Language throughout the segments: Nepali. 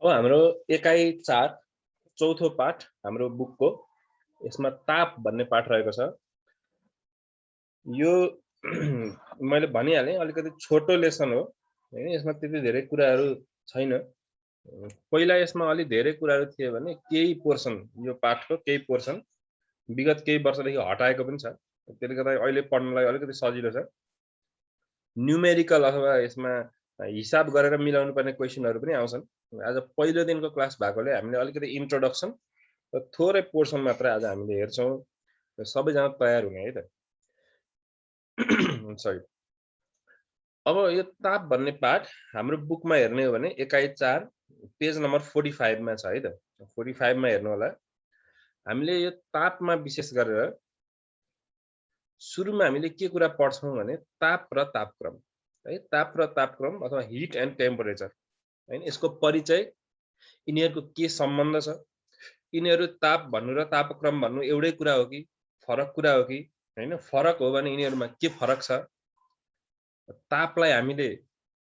अब हाम्रो एकाइ 4 चौथो पाठ हाम्रो बुकको यसमा ताप भन्ने पाठ रहेको छ। यो मैले भनिहालेँ अलिकति छोटो लेसन हो हैन, यसमा त्यति धेरै कुराहरू छैन। पहिला यसमा अलि धेरै कुराहरू थिए भने केही पोर्सन यो पाठको केही पोर्सन विगत केही वर्षदेखि हटाएको पनि छ। त्यसले गर्दा अहिले पढ्नलाई अलिकति सजिलो छ। न्युमेरिकल अथवा यसमा हिसाब गरेर मिलाउनु पर्ने क्वेशनहरू पनि आउँछन्। आज पहिलो दिनको क्लास भएकोले हामीले अलिकति इन्ट्रोडक्सन र थोरै पोर्सन मात्र आज हामीले हेर्छौँ। सबैजना तयार हुने है त। सरी। अब यो ताप भन्ने पाठ हाम्रो बुकमा हेर्ने हो भने एकाइ 4 पेज नम्बर 45 मा छ है त। 45 मा हेर्नु होला। हामीले यो तापमा विशेष गरेर सुरुमा हामीले के कुरा पढ्छौँ भने ताप र तापक्रम है। ताप र तापक्रम अथवा हिट एन्ड टेम्परेचर हैन, यसको परिचय, यिनीहरूको के सम्बन्ध छ, यिनीहरू ताप भन्नु र तापक्रम भन्नु एउटै कुरा हो कि फरक कुरा हो कि हैन, फरक हो भने यिनीहरूमा के फरक छ, तापलाई हामीले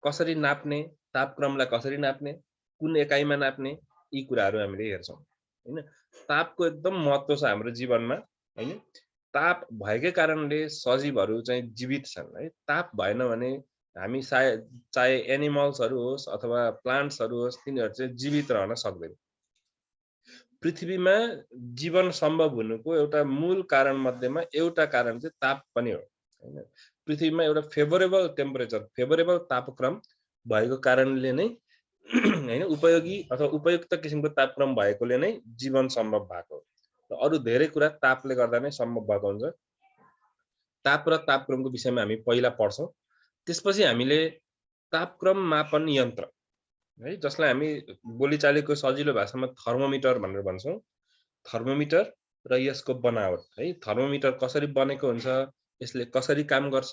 कसरी नाप्ने, तापक्रमलाई कसरी नाप्ने, कुन एकाइमा नाप्ने, यी कुराहरू हामीले हेर्छौँ हैन। तापको एकदम महत्त्व छ हाम्रो जीवनमा हैन। ताप भएकै कारणले सजीवहरू चाहिँ जीवित छन् है। ताप भएन भने हामी सायद चाहे एनिमल्सहरू होस् अथवा प्लान्ट्सहरू होस्, तिनीहरू चाहिँ जीवित रहन सक्दैन। पृथ्वीमा जीवन सम्भव हुनुको एउटा मूल कारण मध्येमा एउटा कारण चाहिँ ताप पनि हो हैन। पृथ्वीमा एउटा फेभरेबल टेम्परेचर, फेभरेबल तापक्रम भएको कारणले नै हैन, उपयोगी अथवा उपयुक्त किसिमको तापक्रम भएकोले नै जीवन सम्भव भएको हो। अरू धेरै कुरा तापले गर्दा नै सम्भव भएको हुन्छ। ताप र तापक्रमको विषयमा हामी पहिला पढ्छौँ। त्यसपछि हामीले तापक्रम मापन यन्त्र है, जसलाई हामी बोलीचालीको सजिलो भाषामा थर्मोमिटर भनेर भन्छौँ। थर्मोमिटर र यसको बनावट है। थर्मोमिटर कसरी बनेको हुन्छ, यसले कसरी काम गर्छ,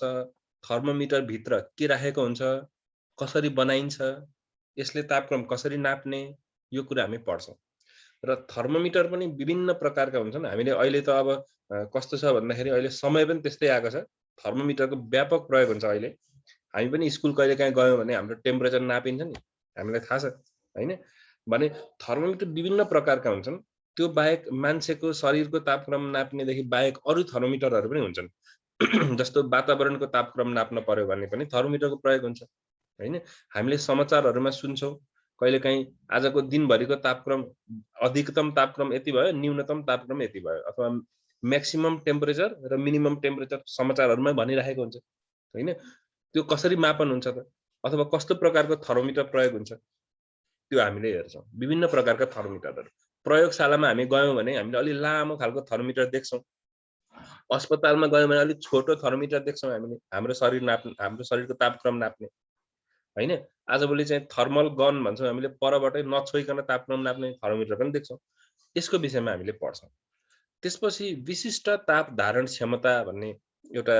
थर्मोमिटर भित्र के राखेको हुन्छ, कसरी बनाइन्छ, यसले तापक्रम कसरी नाप्ने, यो कुरा हामी पढ्छौँ। र थर्मोमिटर पनि विभिन्न प्रकारका हुन्छन्। हामीले अहिले त अब कस्तो छ भन्दाखेरि अहिले समय पनि त्यस्तै आएको छ। थर्मोमिटरको व्यापक प्रयोग हुन्छ अहिले। हामी पनि स्कुल कहिलेकाहीँ गयौँ भने हाम्रो टेम्परेचर नापिन्छ नि, हामीलाई थाहा छ हैन। भने थर्मोमिटर विभिन्न प्रकारका हुन्छन्। त्यो बाहेक मान्छेको शरीरको तापक्रम नाप्नेदेखि बाहेक अरू थर्मोमिटरहरू पनि हुन्छन्। जस्तो वातावरणको तापक्रम नाप्न पर्यो भने पनि थर्मोमिटरको प्रयोग हुन्छ हैन। हामीले समाचारहरूमा सुन्छौँ कहिलेकाहीँ आजको दिनभरिको तापक्रम, अधिकतम तापक्रम यति भयो, न्यूनतम तापक्रम यति भयो, अथवा म्याक्सिमम टेम्परेचर र मिनिमम टेम्परेचर समाचारहरूमै भनिरहेको हुन्छ हैन। त्यो कसरी मापन हुन्छ त, अथवा कस्तो प्रकारको थर्मोमिटर प्रयोग हुन्छ, त्यो हामीले हेर्छौँ। विभिन्न प्रकारका थर्मोमिटरहरू प्रयोगशालामा हामी गयौँ भने हामीले अलि लामो खालको थर्मोमिटर देख्छौँ। अस्पतालमा गयौँ भने अलिक छोटो थर्मोमिटर देख्छौँ हामीले, हाम्रो शरीर नाप्ने, हाम्रो शरीरको तापक्रम नाप्ने हैन। आजभोलि चाहिँ थर्मल गन भन्छौँ हामीले, परबाटै नछोइकन तापक्रम नाप्ने थर्मोमिटर पनि देख्छौँ। यसको विषयमा हामीले पढ्छौँ। त्यसपछि विशिष्ट ताप धारण क्षमता भन्ने एउटा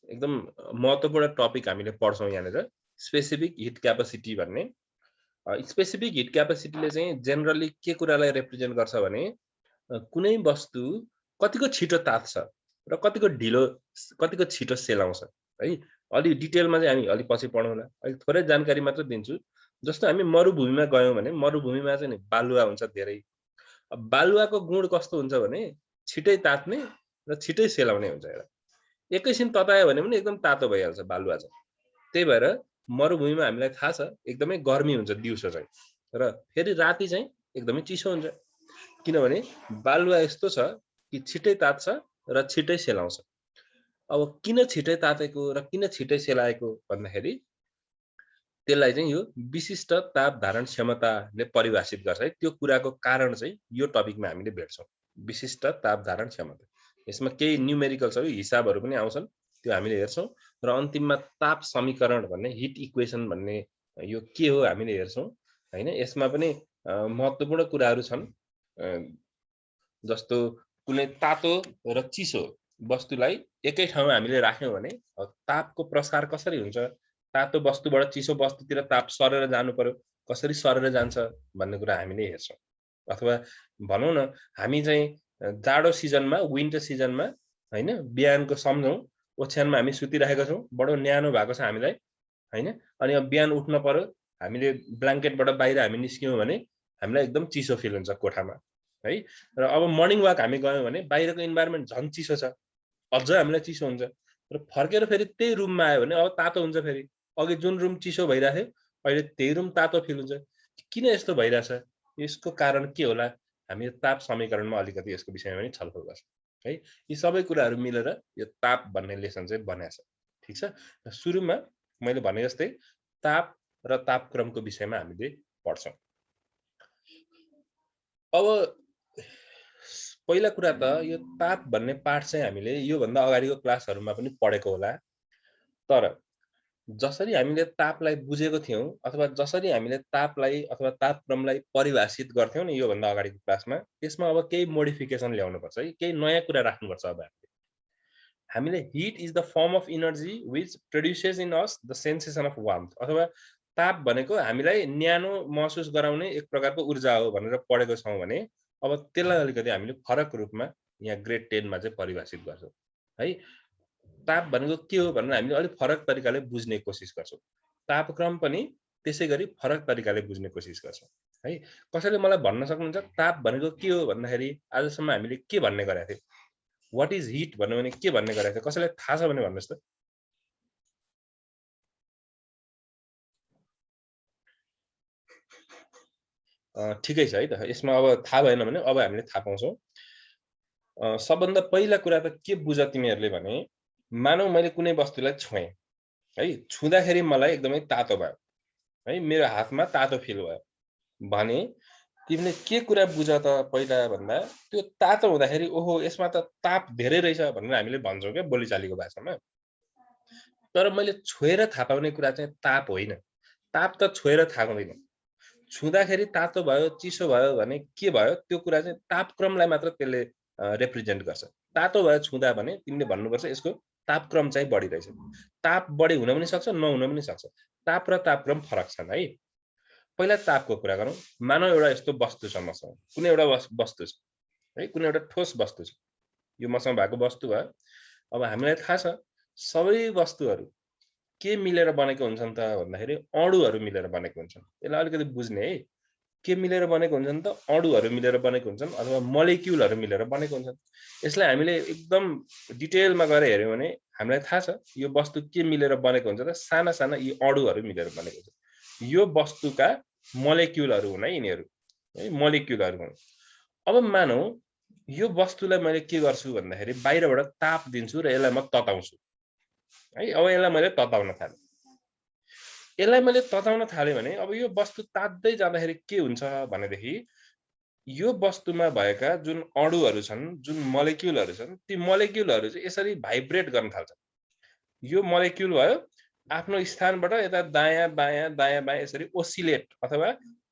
एकदम महत्त्वपूर्ण टपिक हामीले पढ्छौँ यहाँनिर, स्पेसिफिक हिट क्यापासिटी भन्ने। स्पेसिफिक हिट क्यापासिटीले चाहिँ जेनरली के कुरालाई रिप्रेजेन्ट गर्छ भने कुनै वस्तु कतिको छिटो तात्छ र कतिको ढिलो, कतिको छिटो सेलाउँछ है। अलि डिटेलमा चाहिँ हामी अलि पछि पढौँला। अहिले थोरै जानकारी मात्र दिन्छु। जस्तो हामी मरुभूमिमा गयौँ भने मरुभूमिमा चाहिँ नि बालुवा हुन्छ धेरै। बालुवाको गुण कस्तो हुन्छ भने छिटै तात्ने र छिटै सेलाउने हुन्छ। एउटा एकैछिन ततायो भने पनि एकदम तातो भइहाल्छ बालुवा चाहिँ। त्यही भएर मरुभूमिमा हामीलाई थाहा छ एकदमै गर्मी हुन्छ दिउँसो चाहिँ, र फेरि राति चाहिँ एकदमै चिसो हुन्छ। किनभने बालुवा यस्तो छ कि छिटै तात्छ र छिटै सेलाउँछ। अब किन छिटै तातेको र किन छिटै सेलाएको भन्दाखेरि त्यसलाई चाहिँ यो विशिष्ट ताप धारण क्षमताले परिभाषित गर्छ है। त्यो कुराको कारण चाहिँ यो टपिकमा हामीले भेट्छौँ, विशिष्ट ताप धारण क्षमता। यसमा केही न्युमेरिकल्सहरू, हिसाबहरू पनि आउँछन्, त्यो हामीले हेर्छौँ। र अन्तिममा ताप समीकरण भन्ने, हिट इक्वेसन भन्ने यो के हो हामीले हेर्छौँ हैन। यसमा पनि महत्त्वपूर्ण कुराहरू छन्। जस्तो कुनै तातो र चिसो वस्तुलाई एकै ठाउँमा हामीले राख्यौँ भने तापको प्रसार कसरी हुन्छ, तातो वस्तुबाट चिसो वस्तुतिर ताप सरेर जानु पर्यो, कसरी सरेर जान्छ भन्ने कुरा हामीले हेर्छौँ। अथवा भनौँ न, हामी चाहिँ जाडो सिजनमा, विन्टर सिजनमा हैन, बिहानको सम्झौँ ओछ्यानमा हामी सुतिरहेका छौँ, बडो न्यानो भएको छ हामीलाई हैन। अनि अब बिहान उठ्न पर्यो, हामीले ब्ल्याङ्केटबाट बाहिर हामी निस्क्यौँ भने हामीलाई एकदम चिसो फिल हुन्छ कोठामा है। र अब मर्निङ वाक हामी गयौँ भने बाहिरको इन्भाइरोमेन्ट झन् चिसो छ, अझ हामीलाई चिसो हुन्छ। र फर्केर फेरि त्यही रुममा आयो भने अब तातो हुन्छ फेरि। अघि जुन रुम चिसो भइरहेको थियो अहिले त्यही रुम तातो फिल हुन्छ। किन यस्तो भइरहेछ, यसको कारण के होला? हामी ताप समीकरणमा अलिकति यसको विषयमा पनि छलफल गर्छौँ है। यी सबै कुराहरू मिलेर यो ताप भन्ने लेसन चाहिँ बनेको छ। ठिक छ। सुरुमा मैले भने जस्तै ताप र तापक्रमको विषयमा हामीले पढ्छौँ। अब पहिला कुरा त यो ताप भन्ने पाठ चाहिँ हामीले योभन्दा अगाडिको क्लासहरूमा पनि पढेको होला। तर जसरी हामीले तापलाई बुझेको थियौँ अथवा जसरी हामीले तापलाई अथवा तापक्रमलाई परिभाषित गर्थ्यौँ नि योभन्दा अगाडिको क्लासमा, त्यसमा अब केही मोडिफिकेसन ल्याउनुपर्छ है, केही नयाँ कुरा राख्नुपर्छ। अब हामीले hit is the form of energy which produces in us the sensation of warmth, अथवा ताप भनेको हामीलाई न्यानो महसुस गराउने एक प्रकारको ऊर्जा हो भनेर पढेको छौँ भने अब त्यसलाई अलिकति हामीले फरक रूपमा यहाँ ग्रेड 10 मा चाहिँ परिभाषित गर्छौँ है। ताप भनेको के हो भनेर हामीले अलिक फरक तरिकाले बुझ्ने कोसिस गर्छौँ। तापक्रम पनि त्यसै गरी फरक तरिकाले बुझ्ने कोसिस गर्छौँ है। कसैले मलाई भन्न सक्नुहुन्छ ताप भनेको के हो भन्दाखेरि आजसम्म हामीले के भन्ने गरेका थियौँ? व्हाट इज हिट भन्यो भने के भन्ने गरेका थियौँ? कसैलाई थाहा छ भने भन्नुहोस् त। ठिकै छ है त। यसमा अब थाहा भएन भने अब हामीले थाहा पाउँछौँ। सबभन्दा पहिला कुरा त के बुझ तिमीहरूले भने, मानौ मैले कुनै वस्तुलाई छुएँ है, छुँदाखेरि मलाई एकदमै तातो भयो है, मेरो हातमा तातो फिल भयो भने तिमीले के कुरा बुझ त पहिला भन्दा, त्यो तातो हुँदाखेरि ओहो यसमा त ताप धेरै रहेछ भनेर हामीले भन्छौँ क्या बोलीचालीको भाषामा। तर मैले छोएर थाहा पाउने कुरा चाहिँ ताप होइन। ताप त छोएर थाहा हुँदैन। छुँदाखेरि तातो भयो चिसो भयो भने के भयो, त्यो कुरा चाहिँ तापक्रमलाई मात्र त्यसले रिप्रेजेन्ट गर्छ। तातो भयो छुँदा भने तिमीले भन्नुपर्छ यसको तापक्रम चाहिँ बढी रहेछ। ताप बढी हुन पनि सक्छ नहुन पनि सक्छ। ताप र तापक्रम फरक छन् है। पहिला तापको कुरा गरौँ। मानव एउटा यस्तो वस्तु छ मसँग, कुनै एउटा वस्तु छ है, कुनै एउटा ठोस वस्तु छ, यो मसँग भएको वस्तु भयो। अब हामीलाई थाहा छ सबै वस्तुहरू के मिलेर बनेको हुन्छन् त भन्दाखेरि अणुहरू मिलेर बनेको हुन्छन्। यसलाई अलिकति बुझ्ने है। के मिलेर बनेको हुन्छन् त? अणुहरू मिलेर बनेको हुन्छन् अथवा मोलिक्युलहरू मिलेर बनेको हुन्छन्। यसलाई हामीले एकदम डिटेलमा गएर हेर्यौँ भने हामीलाई थाहा छ यो वस्तु के मिलेर बनेको हुन्छ त? साना साना यी अणुहरू मिलेर बनेको हुन्छ। यो वस्तुका मोलिक्युलहरू हुन् है यिनीहरू है, मोलिक्युलहरू हुन्। अब मानौ यो वस्तुलाई मैले के गर्छु भन्दाखेरि बाहिरबाट ताप दिन्छु र यसलाई म तताउँछु है। अब यसलाई मैले तताउन थालेँ। यसलाई मैले तताउन थालेँ भने अब यो वस्तु तात्दै जाँदाखेरि के हुन्छ भनेदेखि यो वस्तुमा भएका जुन अणुहरू छन्, जुन मोलिक्युलहरू छन्, ती मोलिक्युलहरू चाहिँ यसरी भाइब्रेट गर्न थाल्छन्। यो मोलिक्युल भयो आफ्नो स्थानबाट यता दायाँ बायाँ दायाँ बायाँ यसरी ओसिलेट अथवा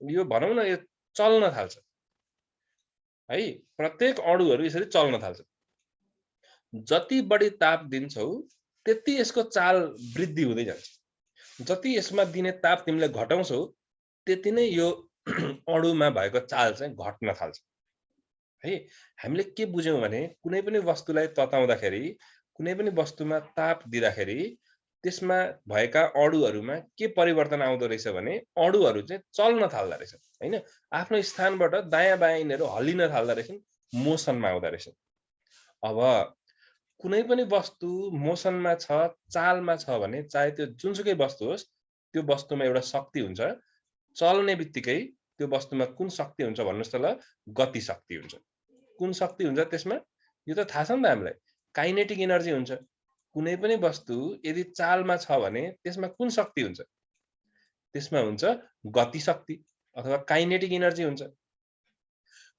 यो भनौँ न यो चल्न थाल्छ है। प्रत्येक अणुहरू यसरी चल्न थाल्छ। जति बढी ताप दिन्छौ त्यति यसको चाल वृद्धि हुँदै जान्छ। जति यसमा दिने ताप तिमीले घटाउँछौ त्यति नै यो अणुमा भएको चाल चाहिँ घट्न थाल्छ है। हामीले के बुझ्यौँ भने कुनै पनि वस्तुलाई तताउँदाखेरि, कुनै पनि वस्तुमा ताप दिँदाखेरि त्यसमा भएका अणुहरूमा के परिवर्तन आउँदो रहेछ भने अणुहरू चाहिँ चल्न थाल्दो रहेछ हैन। आफ्नो स्थानबाट दायाँ बायाँ यिनीहरू हल्लिन थाल्दो रहेछन्, मोसनमा आउँदो रहेछन्। अब कुनै पनि वस्तु मोसनमा छ, चालमा छ भने चाहे त्यो जुनसुकै वस्तु होस्, त्यो वस्तुमा एउटा शक्ति हुन्छ। चल्ने बित्तिकै त्यो वस्तुमा कुन शक्ति हुन्छ भन्नुहोस् त ल? गति शक्ति हुन्छ। कुन शक्ति हुन्छ त्यसमा? यो त थाहा छ नि त हामीलाई, काइनेटिक एनर्जी हुन्छ। कुनै पनि वस्तु यदि चालमा छ भने त्यसमा कुन शक्ति हुन्छ? त्यसमा हुन्छ गति शक्ति अथवा काइनेटिक एनर्जी हुन्छ।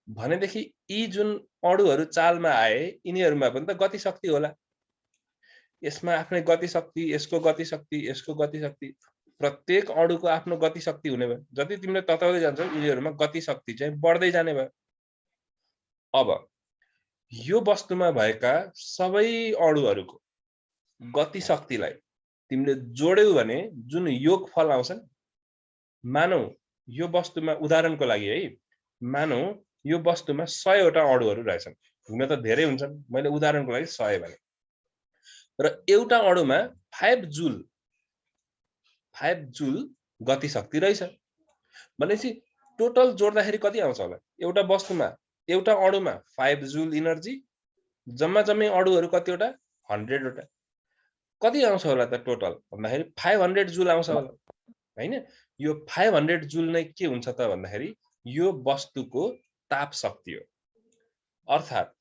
भनेदेखि यी जुन अणुहरू चालमा आए यिनीहरूमा पनि त गति शक्ति होला। यसमा आफ्नै गति शक्ति, यसको गति शक्ति, यसको गति शक्ति, प्रत्येक अणुको आफ्नो गति शक्ति हुने भयो। जति तिमीले तताउँदै जान्छौ यिनीहरूमा गति शक्ति चाहिँ बढ्दै जाने भयो। अब यो वस्तुमा भएका सबै अणुहरूको गति शक्तिलाई तिमीले जोड्यौ भने जुन योगफल आउँछ नि, मानौ यो वस्तुमा उदाहरणको लागि है, मानौ यो वस्तुमा 100 वटा अणुहरू रहेछन्। हुन त धेरै हुन्छन्, मैले उदाहरणको लागि 100 भने। र एउटा अणुमा 5 जुल गति शक्ति रहेछ भनेपछि टोटल जोड्दाखेरि कति आउँछ होला? एउटा वस्तुमा एउटा अणुमा 5 जुल इनर्जी, जम्मा जम्मै अणुहरू कतिवटा? 100 वटा। कति आउँछ होला त टोटल भन्दाखेरि 500 जुल आउँछ होला हैन? यो 500 जुल नै के हुन्छ त भन्दाखेरि यो वस्तुको ताप शक्ति हो। अर्थात्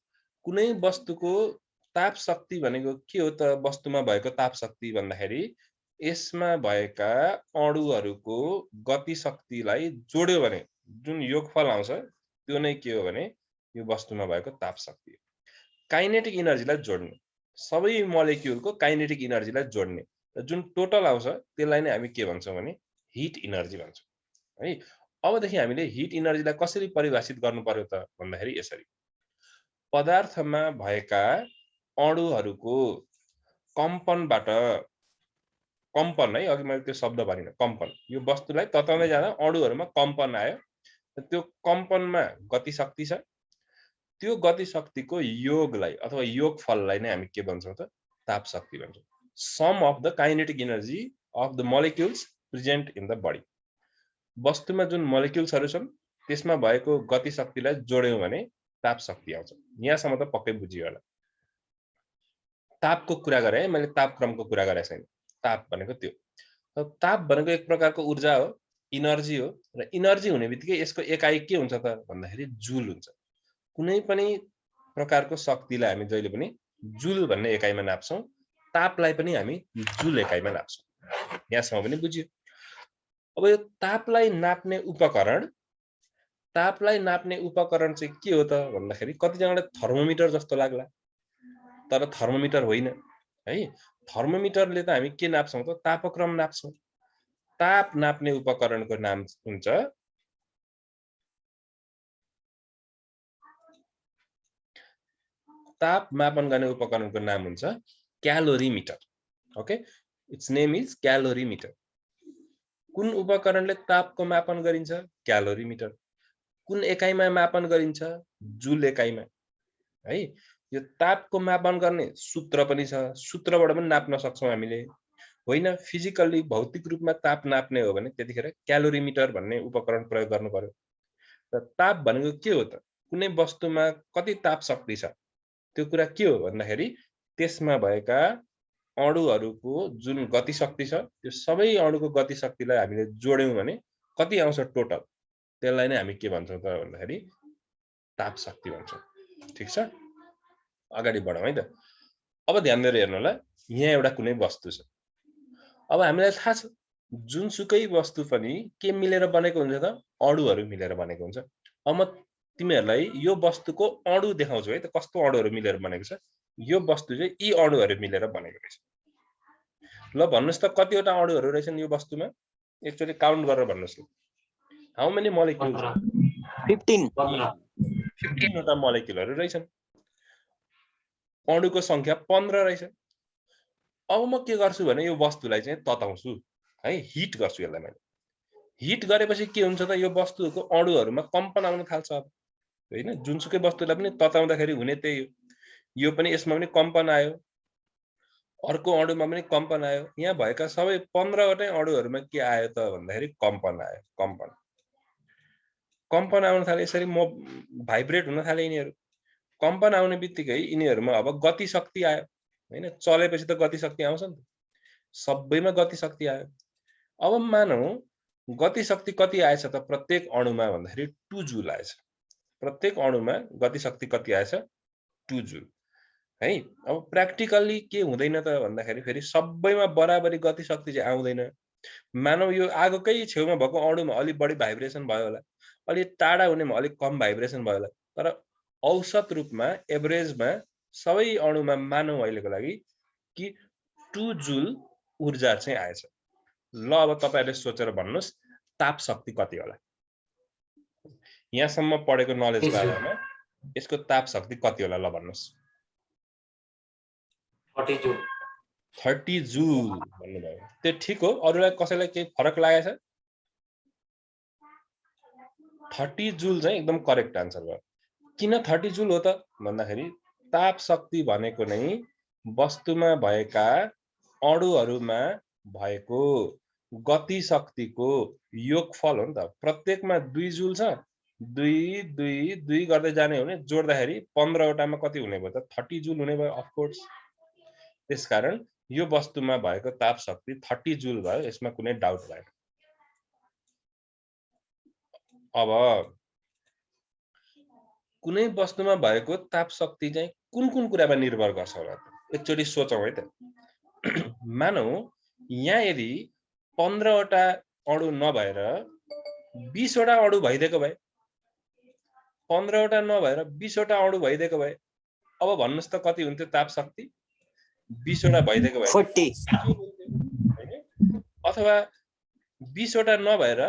कुनै वस्तुको ताप शक्ति भनेको के हो त? वस्तुमा भएको ताप शक्ति भन्दाखेरि यसमा भएका अणुहरूको गति शक्तिलाई जोड्यो भने जुन योगफल आउँछ त्यो नै के हो भने यो वस्तुमा भएको ताप शक्ति हो। काइनेटिक इनर्जीलाई जोड्ने, सबै मोलेक्युलको काइनेटिक इनर्जीलाई जोड्ने र जुन टोटल आउँछ त्यसलाई नै हामी के भन्छौँ भने हिट इनर्जी भन्छौँ है। अबदेखि हामीले हिट इनर्जीलाई कसरी परिभाषित गर्नु पर्यो त भन्दाखेरि यसरी, पदार्थमा भएका अणुहरूको कम्पनबाट, कम्पन है, अघि मैले त्यो शब्द भनिन, कम्पन, यो वस्तुलाई तताउँदै जाँदा अणुहरूमा कम्पन आयो, त्यो कम्पनमा गति शक्ति छ, त्यो गति शक्तिको योगलाई अथवा योगफललाई नै हामी के भन्छौँ त? ताप शक्ति भन्छौँ। Sum of the kinetic energy of the molecules present in the body. वस्तुमा जुन मोलेक्युल्सहरू छन् त्यसमा भएको गति शक्तिलाई जोड्यौँ भने ताप शक्ति आउँछ। यहाँसम्म त पक्कै बुझियो होला। तापको कुरा गरे, मैले तापक्रमको कुरा गरेको छैन। ताप भनेको त्यो। ताप भनेको एक प्रकारको ऊर्जा हो, इनर्जी हो, र इनर्जी हुने बित्तिकै यसको एकाइ के हुन्छ त भन्दाखेरि जुल हुन्छ। कुनै पनि प्रकारको शक्तिलाई हामी जहिले पनि जुल भन्ने एकाइमा नाप्छौँ, तापलाई पनि हामी जुल एकाइमा नाप्छौँ। यहाँसम्म पनि बुझियो। अब यो तापलाई नाप्ने उपकरण चाहिँ के हो त भन्दाखेरि कतिजनालाई थर्मोमिटर जस्तो लाग्ला, तर थर्मोमिटर होइन है। थर्मोमिटरले त हामी के नाप्छौँ त? तापक्रम नाप्छौँ। ताप नाप्ने उपकरणको नाम हुन्छ ताप मापन गर्ने उपकरणको नाम हुन्छ calorimeter. Okay, it's name is calorimeter. कुन उपकरणले तापको मापन गरिन्छ? क्यालोरीमिटर। कुन एकाइमा मापन गरिन्छ? जुल एकाइमा है। यो तापको मापन गर्ने सूत्र पनि छ, सूत्रबाट पनि नाप्न सक्छौँ हामीले होइन। फिजिकल्ली भौतिक रूपमा ताप नाप्ने हो भने त्यतिखेर क्यालोरीमिटर भन्ने उपकरण प्रयोग गर्नु पर्यो। र ताप भनेको के हो त? कुनै वस्तुमा कति ताप शक्ति छ त्यो कुरा के हो भन्दाखेरि त्यसमा भएका अणुहरूको जुन गति शक्ति छ त्यो सबै अणुको गति शक्तिलाई हामीले जोड्यौँ भने कति आउँछ टोटल, त्यसलाई नै हामी के भन्छौँ त भन्दाखेरि ताप शक्ति भन्छौँ। ठिक छ, अगाडि बढौँ है त। अब ध्यान दिएर हेर्नु होला, यहाँ एउटा कुनै वस्तु छ। अब हामीलाई थाहा छ जुनसुकै वस्तु पनि के मिलेर बनेको हुन्छ त? अणुहरू मिलेर बनेको हुन्छ। अब म तिमीहरूलाई यो वस्तुको अणु देखाउँछु है त, कस्तो अणुहरू मिलेर बनेको छ। यो वस्तु चाहिँ यी अणुहरू मिलेर बनेको रहेछ। ल भन्नुस् त कतिवटा अणुहरू रहेछन् यो वस्तुमा? एकचोटि काउन्ट गरेर भन्नुस् न। How many molecules? 15 वटा मोलेक्युलहरू रहेछन्। अणुको संख्या 15 रहेछ। अब म के गर्छु भने यो वस्तुलाई चाहिँ तताउँछु है, हिट गर्छु यसलाई। मैले हिट गरेपछि के हुन्छ त? यो वस्तुको अणुहरूमा कम्पन आउन थाल्छ हैन। जुनसुकै वस्तुलाई पनि तताउँदाखेरि हुने त्यही हो। यो पनि यसमा पनि कम्पन आयो, अर्को अणुमा पनि कम्पन आयो। यहाँ भएका सबै 15 वटै अणुहरूमा के आयो त भन्दाखेरि कम्पन आयो। कम्पन आउन थाले, यसरी भाइब्रेट हुन थाले यिनीहरू। कम्पन आउने बित्तिकै यिनीहरूमा अब गति शक्ति आयो हैन। चलेपछि त गति शक्ति आउँछ नि त, सबैमा गति शक्ति आयो। अब मानौ गति शक्ति कति आएछ त प्रत्येक अणुमा भन्दाखेरि 2 जुल आएछ। प्रत्येक अणुमा गति शक्ति कति आएछ? 2 जुल है। अब प्र्याक्टिकल्ली के हुँदैन त भन्दाखेरि फेरि सबैमा बराबरी गति शक्ति चाहिँ आउँदैन। मानौ यो आगोकै छेउमा भएको अणुमा अलिक बढी भाइब्रेसन भयो होला, अलिक टाढा हुनेमा अलिक कम भाइब्रेसन भयो होला, तर औसत रूपमा एभरेजमा सबै अणुमा मानौ अहिलेको लागि कि 2 जुल ऊर्जा चाहिँ आएछ। ल अब तपाईहरुले सोचेर भन्नुस् ताप शक्ति कति होला? यहाँसम्म पढेको नलेजको आधारमा यसको ताप शक्ति कति होला? ल भन्नुस्। 30 जुल। 30 जुल भन्नुभयो, त्यो ठिक हो। अरूलाई कसैलाई केही फरक लागेछ? 30 जुल चाहिँ एकदम करेक्ट आन्सर भयो। किन 30 जुल हो त भन्दाखेरि ताप शक्ति भनेको नै वस्तुमा भएका अणुहरूमा भएको गति शक्तिको योगफल हो नि त। प्रत्येकमा 2 जुल छ, 2 2 2 गर्दै जाने हो भने जोड्दाखेरि 15 वटामा कति हुने भयो त 30 जुल हुने भयो अफ कोर्स। त्यसकारण यो वस्तुमा भएको ताप शक्ति 30 जुल भयो, यसमा कुनै डाउट भएन। अब कुनै वस्तुमा भएको ताप शक्ति चाहिँ कुन कुरामा निर्भर गर्छ होला त? एकचोटि सोचौँ है त। मानौ यहाँ यदि 15 वटा अणु नभएर 20 वटा अणु भइदिएको भए, 15 वटा नभएर 20 वटा अणु भइदिएको भए, अब भन्नुस् त कति हुन्थ्यो ताप शक्ति? 20 वटा भइदिएको भए 40 अथवा 20 वटा नभएर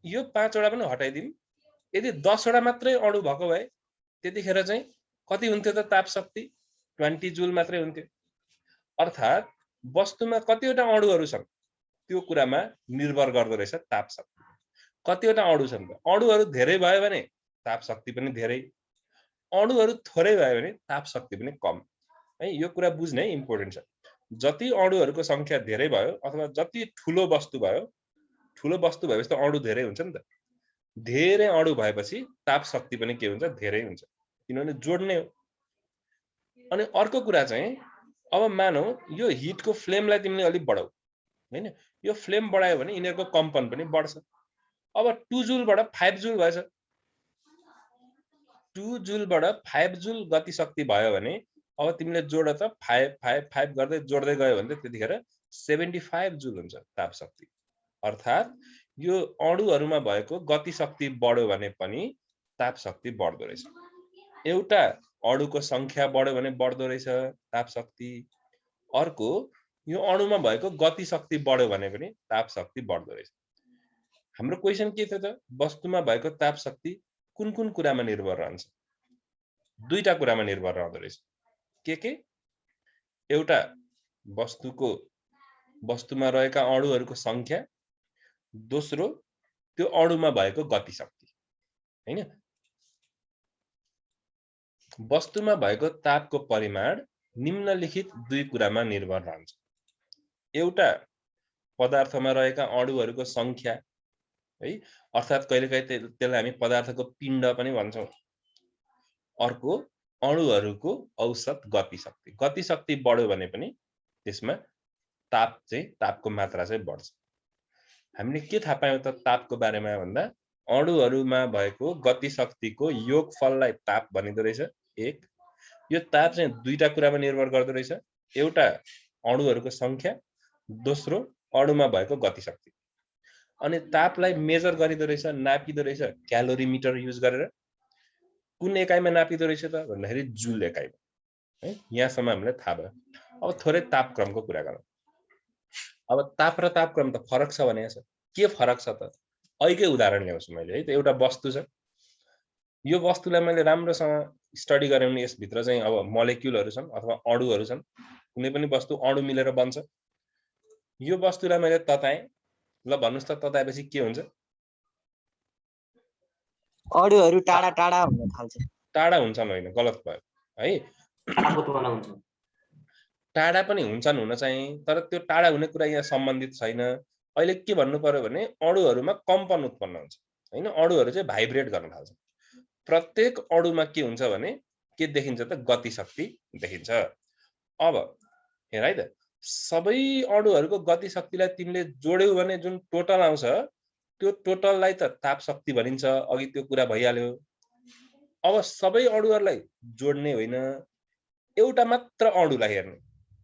यो 5 वटा पनि हटाइदिउँ, यदि 10 वटा मात्रै अणु भएको भए त्यतिखेर चाहिँ कति हुन्थ्यो त ताप शक्ति? 20 जुल मात्रै हुन्थ्यो। अर्थात् वस्तुमा कतिवटा अणुहरू छन् त्यो कुरामा निर्भर गर्दो रहेछ ताप शक्ति। कतिवटा अणु छन् त? अणुहरू धेरै भयो भने ताप शक्ति पनि धेरै, अणुहरू थोरै भयो भने ताप शक्ति पनि कम है। यो कुरा बुझ्ने इम्पोर्टेन्ट छ। जति अणुहरूको संख्या धेरै भयो अथवा जति ठुलो वस्तु भयो, ठुलो वस्तु भएपछि त अणु धेरै हुन्छ नि त। धेरै अणु भएपछि ताप शक्ति पनि के हुन्छ? धेरै हुन्छ, किनभने जोड्ने हो। अनि अर्को कुरा चाहिँ अब मानौ यो हिटको फ्लेमलाई तिमीले अलि बढाऊ हैन, यो फ्लेम बढायो भने यिनीहरुको कम्पन पनि बढ्छ। अब 2 जुलबाट 5 जुल भएछ, 2 जुलबाट 5 जुल गति शक्ति भयो भने अब तिमीले जोड त 5 5 5 गर्दै जोड्दै गयो भने त्यतिखेर 75 जुल हुन्छ ताप शक्ति। अर्थात् यो अणुहरुमा भएको गति शक्ति बढ्यो भने पनि ताप शक्ति बढ्दो रहेछ। एउटा अणुको संख्या बढ्यो भने बढ्दो रहेछ ताप शक्ति। अर्को यो अणुमा भएको गति शक्ति बढ्यो भने पनि ताप शक्ति बढ्दो रहेछ। हाम्रो क्वेशन के थियो त? वस्तुमा भएको ताप शक्ति कुन कुरामा निर्भर रहन्छ? दुईटा कुरामा निर्भर रहँदो रहेछ। के? एउटा वस्तुमा रहेका अणुहरूको संख्या, दोस्रो त्यो अणुमा भएको गति शक्ति हैन। वस्तुमा भएको तापको परिमाण निम्नलिखित दुई कुरामा निर्भर रहन्छ। एउटा पदार्थमा रहेका अणुहरूको संख्या है, अर्थात् कहिलेकाहीँ त्यसलाई हामी पदार्थको पिण्ड पनि भन्छौं। अर्को अणुहरूको औसत गति शक्ति। गति शक्ति बढ्यो भने पनि त्यसमा तापको मात्रा चाहिँ बढ्छ। हामीले के थाहा पायौं त तापको बारेमा भन्दा अणुहरुमा भएको गति शक्तिको योगफललाई ताप भनिदो रहेछ। एक यो ताप चाहिँ दुईटा कुरामा निर्भर गर्दो रहेछ। एउटा अणुहरुको संख्या, दोस्रो अणुमा भएको गति शक्ति। अनि तापलाई मेजर गरिदो रहेछ, नापिदो रहेछ क्यालोरीमिटर युज गरेर। कुन एकाइमा नापिदो रहेछ त भन्दाखेरि जुल एकाइमा है। यहाँसम्म हामीलाई थाहा भयो। अब थोरै तापक्रमको कुरा गरौँ। अब ताप र तापक्रम त फरक छ भनेको छ। के फरक छ त? अहिलेकै उदाहरण ल्याउँछु मैले है। त एउटा वस्तु छ, यो वस्तुलाई मैले राम्रोसँग स्टडी गरे भने यसभित्र चाहिँ अब मोलेक्युलहरु छन् अथवा अणुहरु छन्। कुनै पनि वस्तु अणु मिलेर बन्छ। यो वस्तुलाई मैले तताएँ, ल भन्नुस् त तताएपछि के हुन्छ? अणुहरु टाढा टाढा हुन थाल्छ। टाढा हुन्छन् होइन, गलत भयो है। तापउत्पन्न हुन्छ। टाढा पनि हुन्छन् हुन चाहिँ, तर त्यो टाढा हुने कुरा यहाँ सम्बन्धित छैन। अहिले के भन्नु पर्यो भने अणुहरुमा कम्पन उत्पन्न हुन्छ हैन। अणुहरु चाहिँ भाइब्रेट गर्न थाल्छ। प्रत्येक अणुमा के हुन्छ भने के देखिन्छ त? गति शक्ति देखिन्छ। अब हेर है त, सबै अणुहरुको गति शक्तिलाई तिमीले जोड्यौ भने जुन टोटल आउँछ त्यो टोटललाई त ताप शक्ति भनिन्छ। अघि त्यो कुरा भइहाल्यो। अब सबै अणुहरुलाई जोड्ने होइन, एउटा मात्र अणुलाई हेर्ने।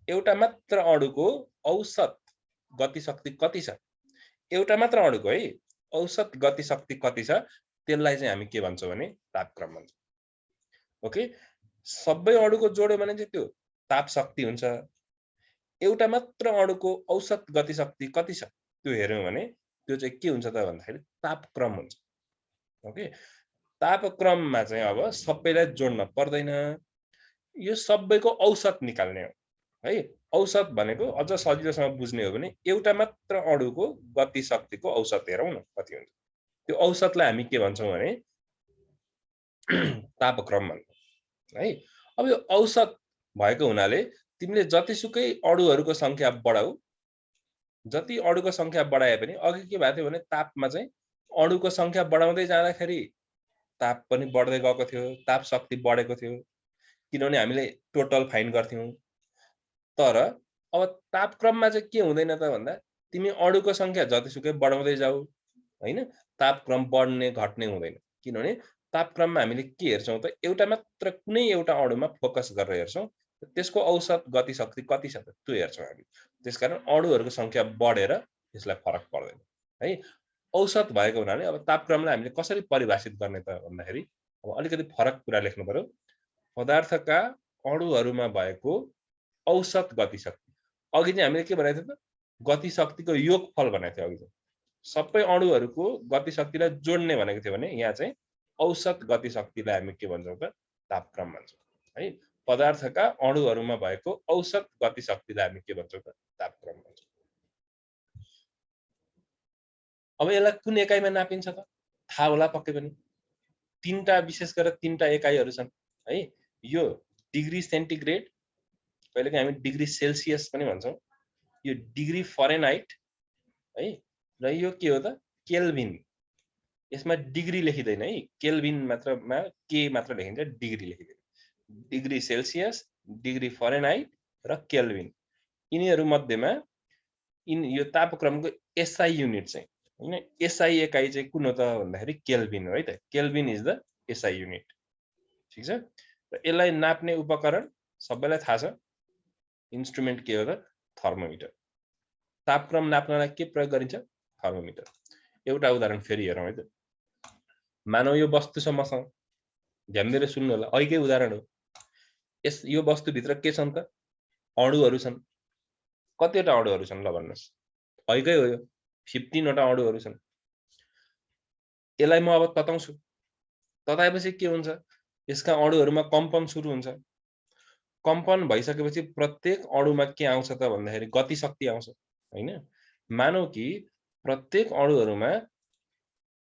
एउटा मात्र अणुको औसत गति शक्ति कति छ? एउटा मात्र अणुको है औसत गति शक्ति कति छ? त्यसलाई चाहिँ हामी के भन्छौं भने तापक्रम भन्छौं। ओके, सबै अणुको जोड्यो भने चाहिँ त्यो ताप शक्ति हुन्छ। एउटा मात्र अणुको औसत गति शक्ति कति छ त्यो हेर्यौं भने त्यो चाहिँ के हुन्छ त भन्दाखेरि तापक्रम हुन्छ। ओके, तापक्रममा चाहिँ अब सबैलाई जोड्न पर्दैन, यो सबैको औसत निकाल्ने हो है। औसत भनेको अझ सजिलोसँग बुझ्ने हो भने एउटा मात्र अणुको गति शक्तिको औसत हेरौं न कति हुन्छ। त्यो औसतलाई हामी के भन्छौं भने तापक्रम भन्छौं है। अब यो औसत भएको हुनाले तिमीले जतिसुकै अणुहरुको संख्या बढाऊ, जति अणुको संख्या बढाए पनि अघि के भएको थियो भने तापमा चाहिँ अणुको संख्या बढाउँदै जाँदाखेरि ताप पनि बढ्दै गएको थियो, ताप शक्ति बढेको थियो, किनभने हामीले टोटल फाइन्ड गर्थ्यौं। तर अब तापक्रममा चाहिँ के हुँदैन त भन्दा तिमी अणुको संख्या जतिसुकै बढाउँदै जाऊ हैन, तापक्रम बढ्ने घट्ने हुँदैन। किनभने तापक्रममा हामीले के हेर्छौं त एउटा मात्र कुनै एउटा अणुमा फोकस गरेर हेर्छौं, त्यसको औसत गति शक्ति कति छ त त्यो हेर्छौं हामी। त्यसकारण अणुहरूको संख्या बढेर यसलाई फरक पर्दैन है। औसत भएको हुनाले अब तापक्रमलाई हामीले कसरी परिभाषित गर्ने त भन्दाखेरि अब अलिकति फरक कुरा लेख्नु पर्यो। पदार्थका अणुहरूमा भएको औसत गति शक्ति। अघि चाहिँ हामीले के भनेको थियो त गति शक्तिको योगफल भनेको थियो अघि चाहिँ। सबै अणुहरूको गति शक्तिलाई जोड्ने भनेको थियो भने यहाँ चाहिँ औसत गति शक्तिलाई हामी के भन्छौं त तापक्रम भन्छौं है। पदार्थका अणुहरूमा भएको औसत गति शक्तिलाई हामी के भन्छौं त तापक्रम भन्छौं। अब यसलाई कुन एकाइमा नापिन्छ त थाहा होला पक्कै पनि। तीनटा विशेष गरेर तीनटा एकाइहरू छन् है। यो डिग्री सेन्टिग्रेड, कहिलेकाहीँ हामी डिग्री सेल्सियस पनि भन्छौं, यो डिग्री फरेनहाइट है, र यो के हो त केल्भिन। यसमा डिग्री लेखिदैन है, केल्भिन मात्रमा के मात्र लेखिन्छ, डिग्री लेखिदैन। डिग्री सेल्सियस, डिग्री फरेनहाइट र केल्भिन, यिनीहरू मध्येमा यो तापक्रमको एसआई युनिट चाहिँ हैन, एसआई एकाइ चाहिँ कुन हो त भन्दाखेरि केल्भिन हो है त। Calvin is the SI unit. ठीक छ। र यसलाई नाप्ने उपकरण सबैलाई थाहा छ, इन्स्ट्रुमेन्ट के हो त थर्मोमिटर। तापक्रम नाप्नलाई के प्रयोग गरिन्छ, थर्मोमिटर। एउटा उदाहरण फेरि हेरौँ है त। मानौ यो वस्तु छ मसँग, ध्यान दिएर सुन्नु होला, अहिकै उदाहरण हो। यो वस्तुभित्र के छन् त अणुहरू छन्। कतिवटा अणुहरू छन् ल भन्नुहोस्, अहिकै हो यो 15 वटा अणुहरू छन्। यसलाई म अब तताउँछु, तताएपछि के हुन्छ, यसका अणुहरूमा कम्पन सुरु हुन्छ। कम्पन भइसकेपछि प्रत्येक अणुमा के आउँछ त भन्दाखेरि गति शक्ति आउँछ हैन। मानौ कि प्रत्येक अणुहरूमा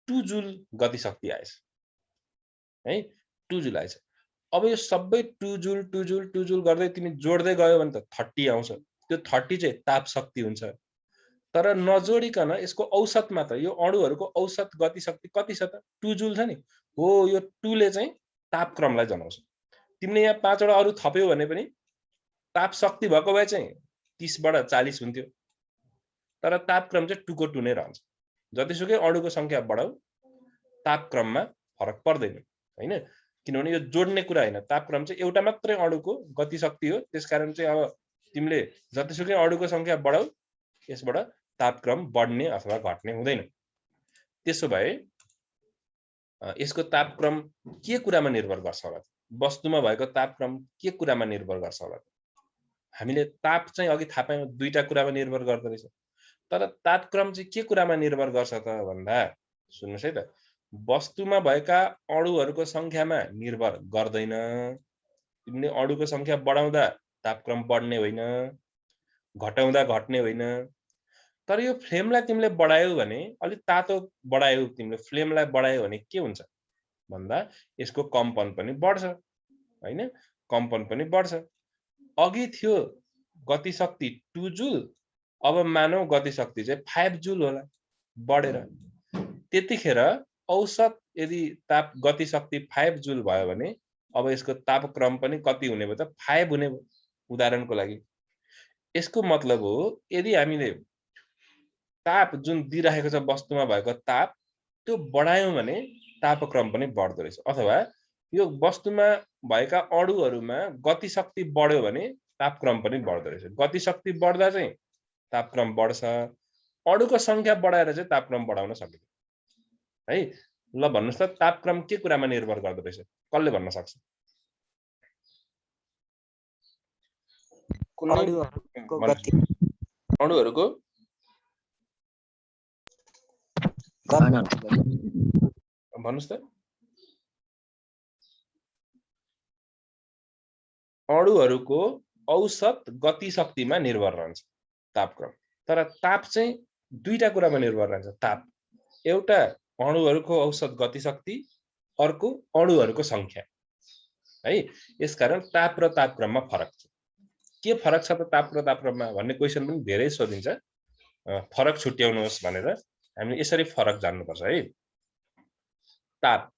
2 जुल गति शक्ति आएछ है, 2 जुल आएछ। अब यो सबै 2 जुल 2 जुल 2 जुल गर्दै तिमी जोड्दै गयो भने त 30 आउँछ। त्यो 30 चाहिँ ताप शक्ति हुन्छ। तर नजोडिकन यसको औसत मात्र, यो अणुहरूको औसत गति शक्ति कति छ त 2 जुल छ नि हो। यो 2 ले चाहिँ तापक्रमलाई जनाउँछ। तिमीले यहाँ 5 वटा अरु थप्यौ भने पनि ताप शक्ति भएको भए चाहिँ 30 बाट 40 हुन्थ्यो। तर तापक्रम चाहिँ 2 को 2 नै रहन्छ। जतिसुकै अणुको संख्या बढाऊ तापक्रममा फरक पर्दैन हैन। किनभने यो जोड्ने कुरा हैन, तापक्रम चाहिँ एउटा मात्रै अणुको गति शक्ति हो। त्यसकारण चाहिँ अब तिमीले जतिसुकै अणुको संख्या बढाऊ यसबाट तापक्रम बढ्ने अथवा घट्ने हुँदैन। त्यसो भए यसको तापक्रम के कुरामा निर्भर गर्छ होला? वस्तुमा भएको तापक्रम के कुरामा निर्भर गर्छ होला? हामीले ताप चाहिँ अघि थाहा पायौं दुईटा कुरामा निर्भर गर्दो रहेछ। तर तापक्रम चाहिँ के कुरामा निर्भर गर्छ त भन्दा सुन्नुस् है त, वस्तुमा भएका अणुहरूको संख्यामा निर्भर गर्दैन। तिमीले अणुको संख्या बढाउँदा तापक्रम बढ्ने होइन, घटाउँदा घट्ने होइन। तर यो फ्लेमलाई तिमीले बढायौ भने, अलि तातो बढायौ तिमीले, फ्लेमलाई बढायौ भने के हुन्छ भन्दा यसको कम्पन पनि बढ्छ हैन, कम्पन पनि बढ्छ। अघि थियो गति शक्ति 2 जुल, अब मानौ गति शक्ति चाहिँ 5 जुल होला बढेर। त्यतिखेर औसत यदि ताप गति शक्ति 5 जुल भयो भने अब यसको तापक्रम पनि कति हुने भयो त 5 हुने भयो उदाहरणको लागि। यसको मतलब हो यदि हामीले ताप जुन दिइरहेको छ वस्तुमा भएको ताप त्यो बढायौं भने तापक्रम पनि बढ्दो रहेछ। अथवा यो वस्तुमा भएका अणुहरूमा गति शक्ति बढ्यो भने तापक्रम पनि बढ्दो रहेछ। गति शक्ति बढ्दा चाहिँ तापक्रम बढ्छ, अणुको संख्या बढाएर चाहिँ तापक्रम बढाउन सकिन्छ है। ल भन्नुस् त तापक्रम के कुरामा निर्भर गर्दो रहेछ? कसले भन्न सक्छ? अणुहरूको गति, अणुहरूको भन्नुस् त। अणुहरूको औसत गति शक्तिमा निर्भर रहन्छ तापक्रम। तर ताप चाहिँ दुईटा कुरामा निर्भर रहन्छ। ताप एउटा अणुहरूको औसत गति शक्ति, अर्को अणुहरूको संख्या है। यसकारण ताप र तापक्रममा फरक छ। के फरक छ त ताप र तापक्रममा भन्ने क्वेशन पनि धेरै सोधिन्छ। फरक छुट्याउनुहोस् भनेर हामीले यसरी फरक जान्नुपर्छ है। ताप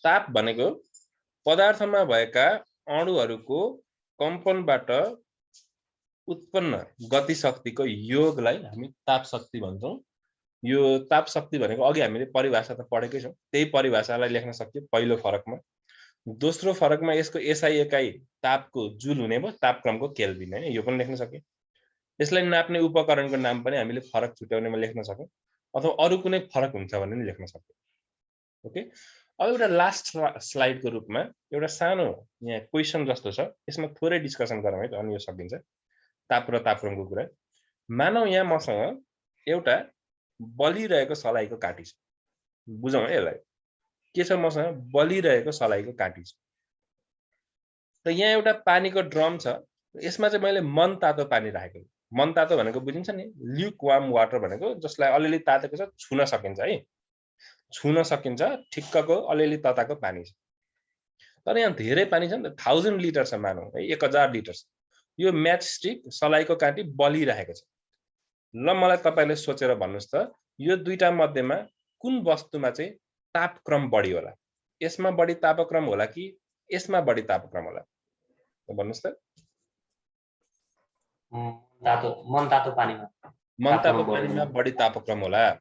ताप भनेको पदार्थमा भएका अणुहरूको कम्पनबाट उत्पन्न गति शक्तिको योगलाई हामी ताप शक्ति भन्छौं। यो ताप शक्ति भनेको अघि हामीले परिभाषा त पढेकै छौं, त्यही परिभाषालाई लेख्न सक्यो पहिलो फरकमा। दोस्रो फरकमा यसको एसआई एकाइ तापको जुल हुने भयो, तापक्रमको केल्भिन हैन, यो पनि लेख्न सक्यो। यसलाई नाप्ने उपकरणको नाम पनि हामीले फरक छुट्याउनेमा लेख्न सक्यौं, अथवा अरु कुनै फरक हुन्छ भने पनि लेख्न सक्यौं। ओके, अब एउटा लास्ट स्लाइडको रूपमा एउटा सानो यहाँ क्वेशन जस्तो छ, यसमा थोरै डिस्कसन गरौँ है त, अनि यो सकिन्छ। ताप र तापक्रमको कुरा मानौ यहाँ मसँग एउटा बलिरहेको सलाइको काटी छ, बुझौँ है यसलाई। के छ मसँग बलिरहेको सलाइको काटी छ, त यहाँ एउटा पानीको ड्रम छ, यसमा चाहिँ मैले मन तातो पानी राखेको। मन तातो भनेको बुझिन्छ नि, ल्युक वार्म वाटर भनेको जसलाई अलिअलि तातेको छ, छुन सकिन्छ है, छुन सकिन्छ, ठिक्कको अलिअलि तताको पानी छ। तर यहाँ धेरै पानी छ नि त, 1000 लिटर छ मानौ है, 1000 लिटर छ। यो म्याच स्टिक सलाइको काटी बलिरहेको छ। ल मलाई तपाईले सोचेर भन्नुस् त, यो दुईटा मध्येमा कुन वस्तुमा चाहिँ तापक्रम बढी होला? यसमा बढी तापक्रम होला कि यसमा बढी तापक्रम होला? भन्नुस् त। मन तातो पानीमा बढी तापक्रम होला।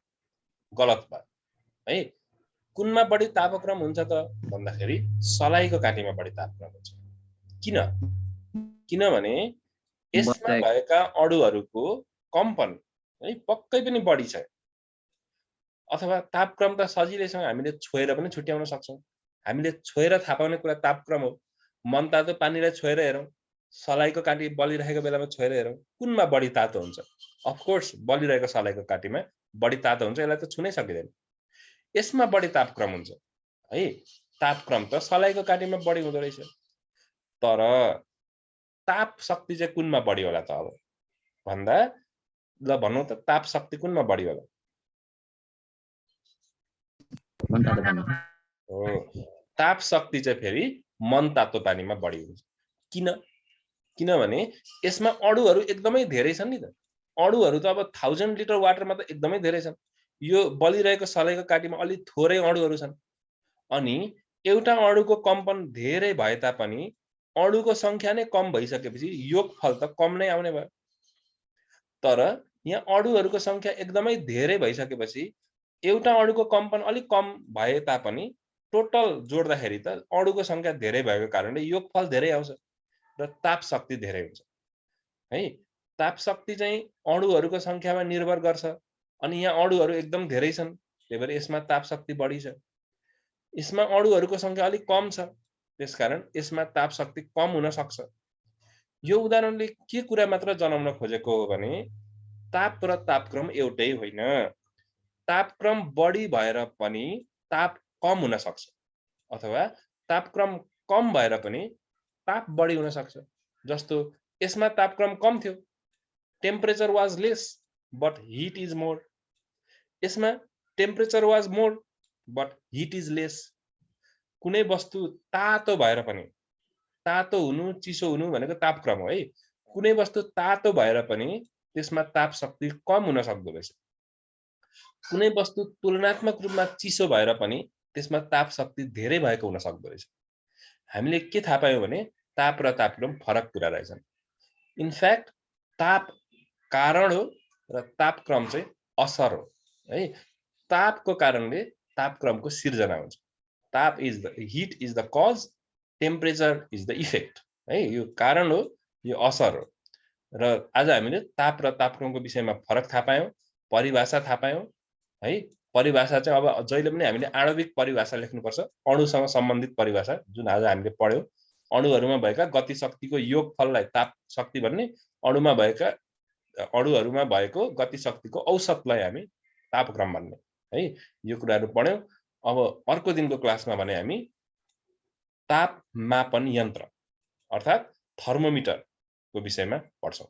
गलत भयो है। कुनमा बढी तापक्रम हुन्छ त भन्दाखेरि सलाइको काटीमा बढी तापक्रम हुन्छ। किन? किनभने यसमा भएका अणुहरूको कम्पन है पक्कै पनि बढी छ। अथवा तापक्रम त सजिलैसँग हामीले छोएर पनि छुट्याउन सक्छौं। हामीले छोएर थाहा पाउने कुरा तापक्रम हो। मन तातो पानीलाई छोएर हेरौं, सलाइको काटी बलिरहेको बेलामा छोएर हेरौं, कुनमा बढी तातो हुन्छ? अफ कोर्स बलिरहेको सलाइको काटीमा बढी तातो हुन्छ, यसलाई त छुनै सकिदैन। यसमा बढी तापक्रम हुन्छ है। तापक्रम त सलाइको काटीमा बढी हुँदो रहेछ, तर ताप शक्ति चाहिँ कुनमा बढी होला त? अब भन्दा ल भनौं त, ताप शक्ति कुनमा बढी होला? हो, ताप शक्ति चाहिँ फेरि मन तातो पानीमा बढी हुन्छ। किन? किनभने यसमा अणुहरू एकदमै धेरै छन् नि त। अणुहरू त अब 1000 लिटर वाटरमा त एकदमै धेरै छन्। यो बलिरहेको सलाइको काटीमा अलि थोरै अणुहरू छन्। अनि एउटा अणुको कम्पन धेरै भए तापनि अणुको संख्या नै कम भइसकेपछि योगफल त कम नै आउने भयो। तर यहाँ अणुहरूको संख्या एकदमै धेरै भइसकेपछि एउटा अणुको कम्पन अलि कम भए तापनि टोटल जोड्दाखेरि त अणुको संख्या धेरै भएको कारणले योगफल धेरै आउँछ र ताप शक्ति धेरै हुन्छ है। ताप शक्ति चाहिँ अणुहरूको संख्यामा निर्भर गर्छ। अनि यहाँ अणुहरू एकदम धेरै छन्, त्यही भएर यसमा ताप शक्ति बढी छ। यसमा अणुहरूको संख्या अलि कम छ, त्यसकारण यसमा ताप शक्ति कम हुन सक्छ। यो उदाहरणले के कुरा मात्र जनाउन खोजेको हो भने ताप र तापक्रम एउटै होइन। तापक्रम बढी भएर पनि ताप कम हुन सक्छ, अथवा तापक्रम कम भएर पनि ताप बढी हुन सक्छ। जस्तो यसमा तापक्रम कम थियो, temperature was less but heat is more. यसमा temperature was more but heat is less. कुनै वस्तु तातो भएर पनि, तातो हुनु चिसो हुनु भनेको तापक्रम हो है। कुनै वस्तु तातो भएर पनि त्यसमा ताप शक्ति कम हुन सक्दो रहेछ। कुनै वस्तु तुलनात्मक रूपमा चिसो भएर पनि त्यसमा ताप शक्ति धेरै भएको हुन सक्दो रहेछ। हामीले के थाहा पायौं भने ताप र तापक्रम फरक कुरा रहेछन्। इनफ्याक्ट ताप कारण हो र तापक्रम चाहिँ असर हो है। तापको कारणले तापक्रमको सिर्जना हुन्छ। ताप is the hit is the cause, temperature is the effect है। यो कारण हो, यो असर हो। र आज हामीले ताप र तापक्रमको विषयमा फरक थाहा पायौं, परिभाषा थाहा पायौं है। परिभाषा चाहिँ अब जहिले पनि हामीले आणविक परिभाषा लेख्नुपर्छ, अणुसँग सम्बन्धित परिभाषा जुन आज हामीले पढ्यौं। अणुहरूमा भएका गति शक्तिको योगफललाई ताप शक्ति भन्ने, अणुहरूमा भएको गति शक्तिको औसतलाई हामी तापक्रम भन्ने है। यो कुराहरू पढ्यौं। अब अर्को दिनको क्लासमा भने हामी ताप मापन यन्त्र अर्थात् थर्मोमिटरको विषयमा पढ्छौं।